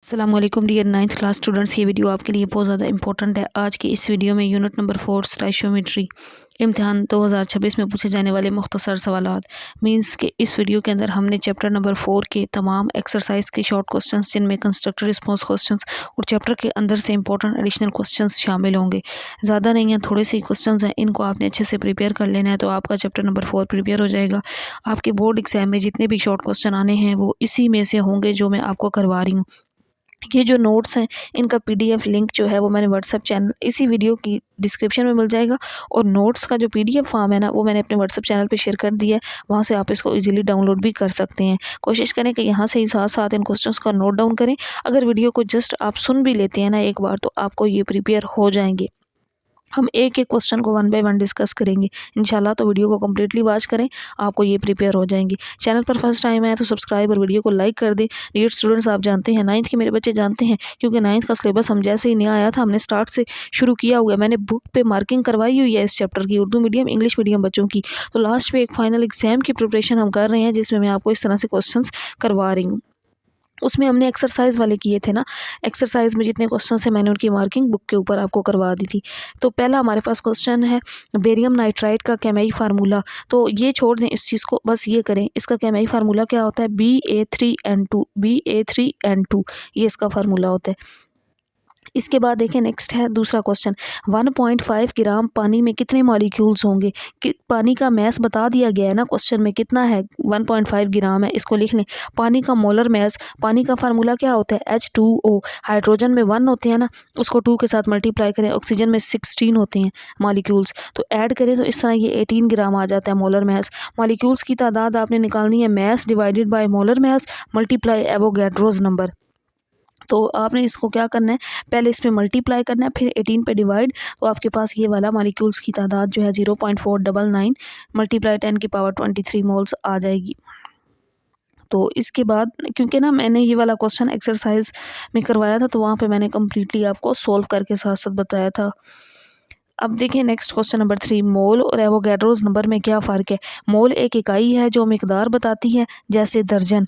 अस्सलामुअलैकुम dear 9th class students. ये video आपके लिए बहुत ज़्यादा इंपॉर्टेंट है। आज की इस वीडियो में यूनिट नंबर 4 स्टोइशियोमेट्री इम्तिहान 2026 में पूछे जाने वाले मुख्तसर सवालात मीन्स के इस वीडियो के अंदर हमने चैप्टर नंबर 4 के तमाम एक्सरसाइज के शॉर्ट क्वेश्चंस जिनमें कंस्ट्रक्टिव रिस्पॉन्स क्वेश्चंस और चैप्टर के अंदर से इंपॉर्टेंट एडिशनल क्वेश्चंस शामिल होंगे। ज़्यादा नहीं है, थोड़े से ही क्वेश्चंस हैं, इनको आपने अच्छे से प्रिपेयर कर लेना है तो आपका चैप्टर नंबर 4 प्रिपेयर हो जाएगा। आपके बोर्ड एग्जाम में जितने भी शॉर्ट क्वेश्चन आने हैं वो इसी में से होंगे जो मैं आपको करवा रही हूँ। ये जो नोट्स हैं इनका पीडीएफ लिंक जो है वो मैंने व्हाट्सएप चैनल इसी वीडियो की डिस्क्रिप्शन में मिल जाएगा और नोट्स का जो पीडीएफ फॉर्म है ना वो मैंने अपने व्हाट्सएप चैनल पे शेयर कर दिया है। वहाँ से आप इसको इजीली डाउनलोड भी कर सकते हैं। कोशिश करें कि यहाँ से ही साथ साथ इन क्वेश्चंस का नोट डाउन करें। अगर वीडियो को जस्ट आप सुन भी लेते हैं ना एक बार तो आपको ये प्रिपेयर हो जाएंगे। हम एक एक क्वेश्चन को वन बाय वन डिस्कस करेंगे इंशाल्लाह। तो वीडियो को कम्प्लीटली वॉच करें, आपको ये प्रिपेयर हो जाएंगी। चैनल पर फर्स्ट टाइम आए तो सब्सक्राइब और वीडियो को लाइक कर दें। डियर स्टूडेंट्स, आप जानते हैं 9th के मेरे बच्चे जानते हैं क्योंकि 9th का सिलेबस हम जैसे ही नया आया था हमने स्टार्ट से शुरू किया हुआ है। मैंने बुक पे मार्किंग करवाई हुई है इस चैप्टर की, उर्दू मीडियम इंग्लिश मीडियम बच्चों की। तो लास्ट पे एक फाइनल एग्जाम की प्रिपरेशन हम कर रहे हैं जिसमें मैं आपको इस तरह से क्वेश्चन करवा रही हूँ। उसमें हमने एक्सरसाइज वाले किए थे ना, एक्सरसाइज में जितने क्वेश्चन थे मैंने उनकी मार्किंग बुक के ऊपर आपको करवा दी थी। तो पहला हमारे पास क्वेश्चन है बेरियम नाइट्राइड का केमियाई फार्मूला। तो ये छोड़ दें इस चीज़ को, बस ये करें इसका केमियाई फार्मूला क्या होता है, Ba3N2 Ba3N2 ये इसका फार्मूला होता है। इसके बाद देखें नेक्स्ट है दूसरा क्वेश्चन 1.5 ग्राम पानी में कितने मॉलिक्यूल्स होंगे। कि पानी का मैस बता दिया गया है ना क्वेश्चन में कितना है, 1.5 ग्राम है, इसको लिख लें। पानी का मोलर मैस, पानी का फार्मूला क्या होता है H2O। हाइड्रोजन में 1 होते हैं ना, उसको 2 के साथ मल्टीप्लाई करें। ऑक्सीजन में 16 होते हैं मॉलिक्यूल्स, तो ऐड करें तो इस तरह ये 18 ग्राम आ जाता है मोलर मैस। मॉलिक्यूल्स की तादाद आपने निकालनी है mess divided by molar mass multiply Avogadro's number. तो आपने इसको क्या करना है, पहले इस पे मल्टीप्लाई करना है फिर 18 पे डिवाइड। तो आपके पास ये वाला मॉलिक्यूल्स की तादाद जो है 0.499 मल्टीप्लाई 10 की पावर 23 मोल्स आ जाएगी। तो इसके बाद क्योंकि ना मैंने ये वाला क्वेश्चन एक्सरसाइज में करवाया था तो वहाँ पे मैंने कम्प्लीटली आपको सोल्व करके साथ साथ बताया था। अब देखिए नेक्स्ट क्वेश्चन नंबर 3, मोल और एवोगैड्रोस नंबर में क्या फ़र्क है। मोल एक इकाई है जो मिकदार बताती है जैसे दर्जन।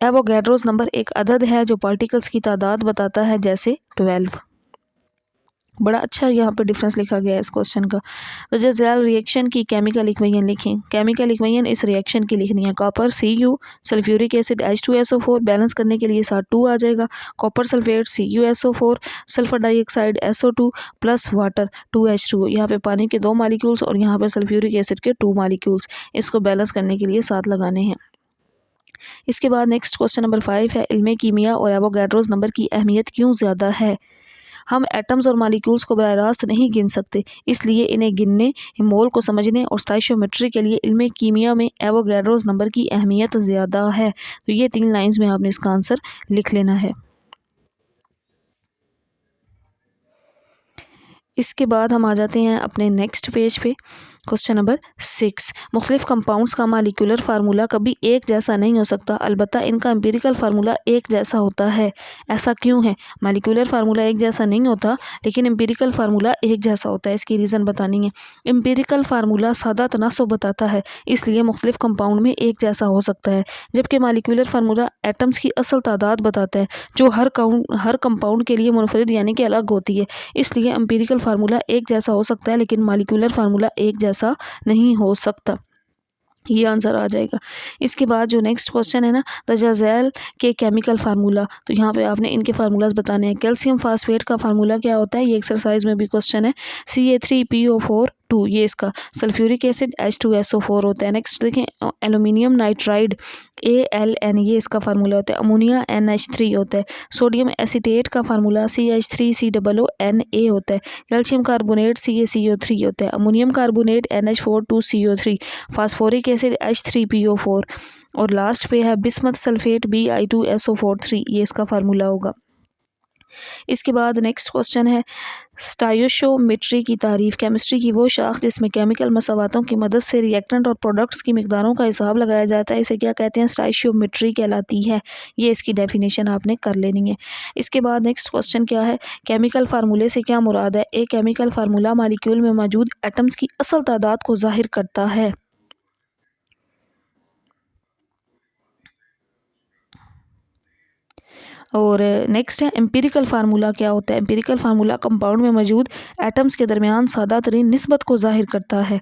एवोगैड्रोस नंबर एक अदद है जो पार्टिकल्स की तादाद बताता है जैसे 12। बड़ा अच्छा यहाँ पे डिफरेंस लिखा गया है इस क्वेश्चन का। तो जैल रिएक्शन की केमिकल इक्वेशन लिखें। केमिकल इक्वेशन इस रिएक्शन की लिखनी है copper Cu sulphuric acid H2SO4 balance करने के लिए साथ 2 आ जाएगा। Copper sulphate CuSO4 sulphur dioxide SO2 plus water 2H2O। यहाँ पे पानी के 2 मालिक्यूल्स और यहाँ पे सल्फ्यूरिक एसिड के 2 मालिक्यूल्स, इसको बैलेंस करने के लिए साथ लगाने हैं। इसके बाद नेक्स्ट क्वेश्चन नंबर 5 है इल्मे कीमिया और एवोगैड्रोस नंबर की अहमियत क्यों ज़्यादा है। हम एटम्स और मालिक्यूल्स को बराह रास्त नहीं गिन सकते, इसलिए इन्हें गिनने, मोल को समझने और स्टोइशियोमेट्री के लिए इल्मे कीमिया में एवोगैड्रोस नंबर की अहमियत ज़्यादा है। तो ये 3 लाइंस में आपने इसका आंसर लिख लेना है। इसके बाद हम आ जाते हैं अपने नेक्स्ट पेज पे। क्वेश्चन नंबर 6, मुख्तलिफ कंपाउंड्स का मालिकुलर फार्मूला कभी एक जैसा नहीं हो सकता, अलबत्ता इनका एम्पिरिकल फार्मूला एक जैसा होता है। ऐसा क्यों है। मालिकुलर फार्मूला एक जैसा नहीं होता लेकिन एम्पिरिकल फार्मूला एक जैसा होता है, इसकी रीज़न बतानी है। एम्पिरिकल फार्मूला सादा तनासुब बताता है, इसलिए मुख्तलिफ कंपाउंड में एक जैसा हो सकता है, जबकि मालिकुलर फार्मूला एटम्स की असल तादाद बताता है जो हर कंपाउंड के लिए मुनफरिद यानी कि अलग होती है। इसलिए एम्पिरिकल फार्मूला एक जैसा हो सकता है लेकिन मालिकुलर फार्मूला एक जैसा नहीं हो सकता। ये आंसर आ जाएगा। इसके बाद जो नेक्स्ट क्वेश्चन है ना तजाज़ेल के केमिकल फार्मूला, तो यहाँ पे आपने इनके फार्मूलाज बताने हैं। कैल्शियम फास्फेट का फार्मूला क्या होता है, ये एक्सरसाइज में भी क्वेश्चन है Ca3PO4 2, ये इसका। सल्फ्यूरिक एसिड H2SO4 होता है। नेक्स्ट देखें एल्यूमिनियम नाइट्राइड ALN, ये इसका फार्मूला होता है। अमोनिया NH3 होता है। सोडियम एसीटेट का फार्मूला CH3COONA होता है। कैल्शियम कार्बोनेट CaCO3 होता है। Ammonium carbonate NH4 2CO3। Phosphoric acid H3PO4 और लास्ट पे है बिस्मथ सल्फेट Bi2SO4 3, ये इसका फार्मूला होगा। इसके बाद नेक्स्ट क्वेश्चन है स्टोइशियोमेट्री की तारीफ। केमिस्ट्री की वो शाख जिसमें केमिकल मसावातों की मदद से रिएक्टेंट और प्रोडक्ट्स की मिकदारों का हिसाब लगाया जाता है, इसे क्या कहते हैं, स्टोइशियोमेट्री कहलाती है। ये इसकी डेफिनेशन आपने कर लेनी है। इसके बाद नेक्स्ट क्वेश्चन क्या है, केमिकल फार्मूले से क्या मुराद है। एक केमिकल फार्मूला मालिक्यूल में मौजूद एटम्स की असल तादाद को जाहिर करता है। और नेक्स्ट है एम्पिरिकल फार्मूला क्या होता है। एम्पिरिकल फार्मूला कंपाउंड में मौजूद एटम्स के दरमियान सादा तरीन निस्बत को जाहिर करता है।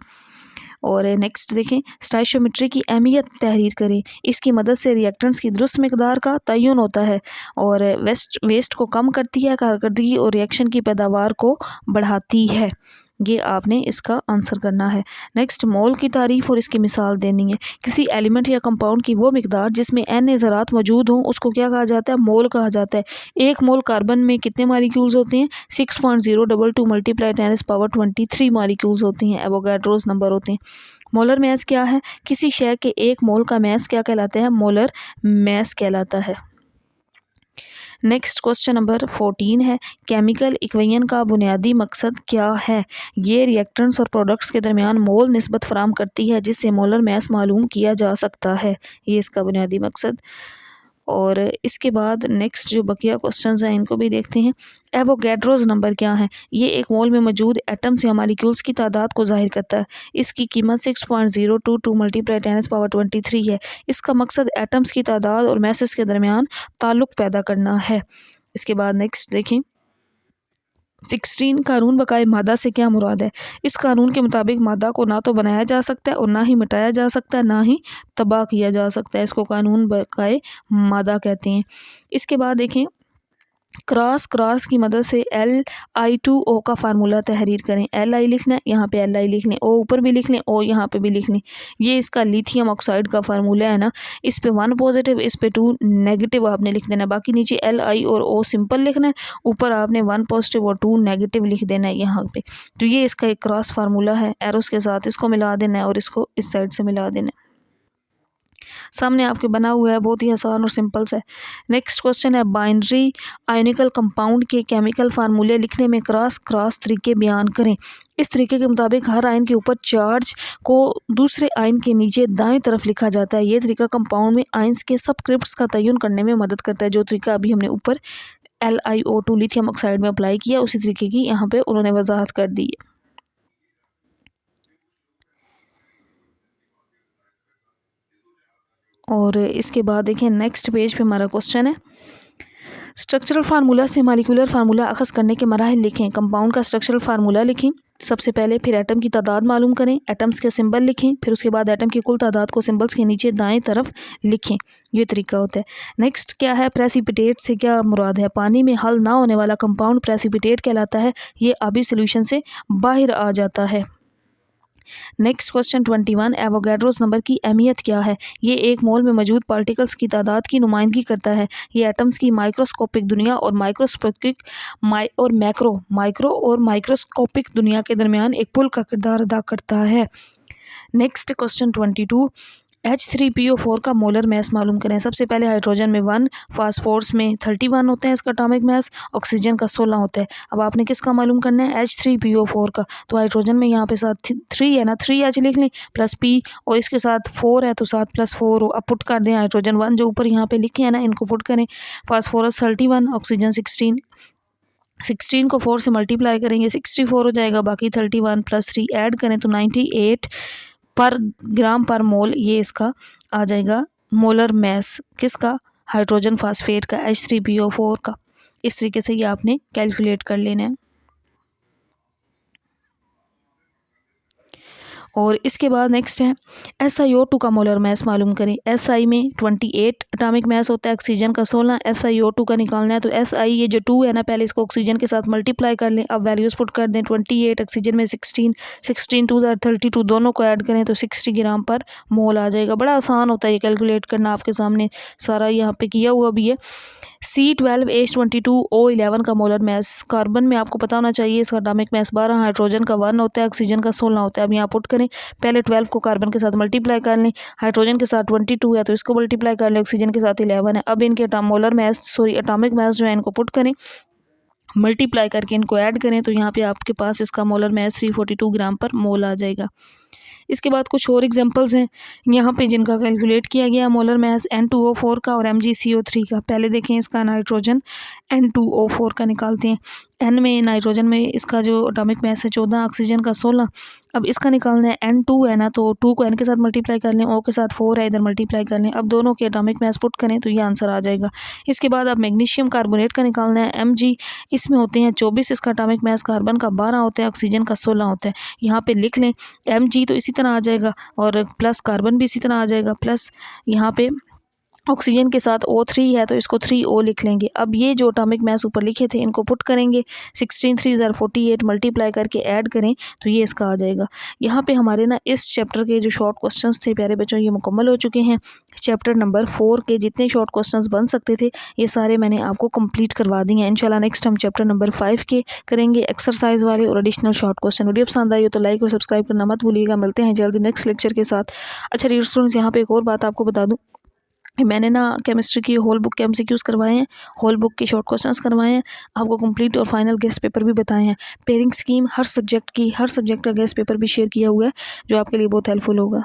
और नेक्स्ट देखें स्टोइचियोमेट्री की अहमियत तहरीर करें। इसकी मदद से रिएक्टेंट्स की दुरुस्त मकदार का तयन होता है और वेस्ट को कम करती है, कारकर्दगी और रिएक्शन की पैदावार को बढ़ाती है। ये आपने इसका आंसर करना है। नेक्स्ट मोल की तारीफ और इसकी मिसाल देनी है। किसी एलिमेंट या कंपाउंड की वो मिकदार जिसमें n ज़रात मौजूद हों उसको क्या कहा जाता है, मोल कहा जाता है। एक मोल कार्बन में कितने मॉलिक्यूल्स होते हैं, 6.022 × 10⁻23 मॉलिक्यूल्स होती हैं, एवोगाड्रोस नंबर होते हैं। मोलर मैस क्या है, किसी शय के एक मोल का मैस क्या कहलाता है, मोलर मैस कहलाता है। नेक्स्ट क्वेश्चन नंबर 14 है केमिकल इक्वेशन का बुनियादी मकसद क्या है। ये रिएक्टेंट्स और प्रोडक्ट्स के दरमियान मोल निस्बत फराहम करती है जिससे मोलर मैस मालूम किया जा सकता है। ये इसका बुनियादी मकसद। और इसके बाद नेक्स्ट जो बकिया क्वेश्चंस हैं इनको भी देखते हैं। एवोगैड्रोस नंबर क्या है, ये एक मोल में मौजूद एटम्स या मॉलिक्यूल्स की तादाद को जाहिर करता है। इसकी कीमत 6.022 × 10⁻23 है। इसका मकसद एटम्स की तादाद और मैसेस के दरमियान ताल्लुक़ पैदा करना है। इसके बाद नेक्स्ट देखें 16 कानून बकाए मादा से क्या मुराद है। इस कानून के मुताबिक मादा को ना तो बनाया जा सकता है और ना ही मिटाया जा सकता है, ना ही तबाह किया जा सकता है। इसको कानून बकाए मादा कहते हैं। इसके बाद देखें क्रॉस की मदद से Li2O का फार्मूला तहरीर करें। Li लिखना है, यहाँ पे Li लिख लें, O ऊपर भी लिख लें, O यहाँ पे भी लिख लें। ये इसका लिथियम ऑक्साइड का फार्मूला है ना, इस पे 1 पॉजिटिव, इस पे 2 नेगेटिव आपने लिख देना है। बाकी नीचे Li और O सिंपल लिखना है, ऊपर आपने 1 पॉजिटिव और 2 नेगेटिव लिख देना है यहाँ पे। तो ये इसका एक क्रॉस फार्मूला है, एरोस के साथ इसको मिला देना है और इसको इस साइड से मिला देना है। सामने आपके बना हुआ है, बहुत ही आसान और सिंपल सा है। नेक्स्ट क्वेश्चन है बाइनरी आयोनिकल कंपाउंड के केमिकल फार्मूले लिखने में क्रॉस तरीके बयान करें। इस तरीके के मुताबिक हर आयन के ऊपर चार्ज को दूसरे आयन के नीचे दाएं तरफ लिखा जाता है। ये तरीका कंपाउंड में आयन्स के सबस्क्रिप्ट्स का तयन करने में मदद करता है। जो तरीका अभी हमने ऊपर LiO2 लिथियम ऑक्साइड में अप्लाई किया उसी तरीके की यहाँ पे उन्होंने वजाहत कर दी है। और इसके बाद देखें नेक्स्ट पेज पे हमारा क्वेश्चन है स्ट्रक्चरल फार्मूला से मॉलिक्यूलर फार्मूला अखज़ करने के मराहिल लिखें। कंपाउंड का स्ट्रक्चरल फार्मूला लिखें सबसे पहले, फिर एटम की तादाद मालूम करें, एटम्स के सिंबल लिखें, फिर उसके बाद एटम की कुल तादाद को सिंबल्स के नीचे दाएं तरफ लिखें। ये तरीका होता है। नेक्स्ट क्या है, प्रेसिपिटेट से क्या मुराद है। पानी में हल ना होने वाला कंपाउंड प्रेसिपिटेट कहलाता है। ये आबी सोल्यूशन से बाहर आ जाता है। नेक्स्ट क्वेश्चन 21 एवोगैड्रोस नंबर की अहमियत क्या है। ये एक मोल में मौजूद पार्टिकल्स की तादाद की नुमाइंदगी करता है। ये एटम्स की माइक्रोस्कोपिक दुनिया और माइक्रो और माइक्रोस्कोपिक दुनिया के दरमियान एक पुल का किरदार अदा करता है। नेक्स्ट क्वेश्चन 22 H3PO4 का मोलर मैस मालूम करें। सबसे पहले हाइड्रोजन में 1, फास्फोरस में 31 होते हैं इसका एटॉमिक मैस, ऑक्सीजन का 16 होता है। अब आपने किसका मालूम करना है, H3PO4 का। तो हाइड्रोजन में यहाँ पे साथ 3 है ना, 3H लिख लें प्लस P और इसके साथ 4 है तो 7 + 4 हो। अब पुट कर दें हाइड्रोजन 1 जो ऊपर यहाँ पे लिखे हैं ना, इनको पुट करें। फास्फोरस 31, ऑक्सीजन 16 को 4 से मल्टीप्लाई करेंगे 64 हो जाएगा। बाकी 31 + 3 ऐड करें तो 98 पर ग्राम पर मोल ये इसका आ जाएगा मोलर मैस किसका, हाइड्रोजन फास्फेट का, H3PO4 का। इस तरीके से ये आपने कैलकुलेट कर लेना है। और इसके बाद नेक्स्ट है SiO2 का मोलर मैस मालूम करें। Si में 28 एटॉमिक मैस होता है, ऑक्सीजन का 16, SiO2 का निकालना है तो Si ये जो 2 है ना, पहले इसको ऑक्सीजन के साथ मल्टीप्लाई कर लें। अब वैल्यूज़ पुट कर दें, 28 ऑक्सीजन में 16 2 32 दोनों को ऐड करें तो 60 ग्राम पर मोल आ जाएगा। बड़ा आसान होता है ये कैलकुलेट करना, आपके सामने सारा यहाँ पे किया हुआ भी है। C12H22O11 का मोलर मैस, कार्बन में आपको पता होना चाहिए इसका एटॉमिक मैस 12, हाइड्रोजन का 1 होता है, ऑक्सीजन का 16 होता है। अब यहाँ पुट करें, पहले 12 को कार्बन के साथ मल्टीप्लाई कर लें, हाइड्रोजन के साथ 22 है तो इसको मल्टीप्लाई कर लें, ऑक्सीजन के साथ 11 है। अब इनके एटॉमिक मैस जो है इनको पुट करें, मल्टीप्लाई करके इनको ऐड करें तो यहाँ पे आपके पास इसका मोलर मैस 342 ग्राम पर मोल आ जाएगा। इसके बाद कुछ और एग्जांपल्स हैं यहाँ पे जिनका कैलकुलेट किया गया मोलर मास N2O4 का और MgCO3 का। पहले देखें इसका नाइट्रोजन N2O4 का निकालते हैं। N में नाइट्रोजन में इसका जो एटॉमिक मास है 14, ऑक्सीजन का 16। अब इसका निकालना है N2 है ना, तो 2 को N के साथ मल्टीप्लाई कर लें, O के साथ 4 है, इधर मल्टीप्लाई कर लें। अब दोनों के एटॉमिक मास पुट करें तो ये आंसर आ जाएगा। इसके बाद अब मैग्नीशियम कार्बोनेट का निकालना है Mg, इसमें होते हैं 24 इसका एटॉमिक मास, कार्बन का 12 होता है, ऑक्सीजन का 16 होता है। यहाँ पे लिख लें Mg तो इसी तरह आ जाएगा और प्लस कार्बन भी इसी तरह आ जाएगा, प्लस यहाँ पे ऑक्सीजन के साथ O3 है तो इसको 3O लिख लेंगे। अब ये जो एटॉमिक मास ऊपर लिखे थे इनको पुट करेंगे, 16 3 ज़ार 48 मल्टीप्लाई करके ऐड करें तो ये इसका आ जाएगा। यहाँ पे हमारे ना इस चैप्टर के जो शॉर्ट क्वेश्चंस थे प्यारे बच्चों ये मुकम्मल हो चुके हैं। चैप्टर नंबर 4 के जितने शॉर्ट क्वेश्चंस बन सकते थे ये सारे मैंने आपको कंप्लीट करवा दिए हैं। इंशाल्लाह नेक्स्ट हम चैप्टर नंबर 5 के करेंगे, एक्सरसाइज वाले और एडिशनल शॉर्ट क्वेश्चन। वीडियो पसंद आई हो तो लाइक और सब्सक्राइब करना मत भूलिएगा। मिलते हैं जल्दी नेक्स्ट लेक्चर के साथ। अच्छा डियर स्टूडेंट्स, यहाँ पे एक और बात आपको बता दूँ, मैंने ना केमिस्ट्री की होल बुक के MCQs करवाए हैं, होल बुक के शॉर्ट क्वेश्चंस करवाए हैं, आपको कंप्लीट और फाइनल गेस्ट पेपर भी बताए हैं। पेयरिंग स्कीम हर सब्जेक्ट का गेस्ट पेपर भी शेयर किया हुआ है जो आपके लिए बहुत हेल्पफुल होगा।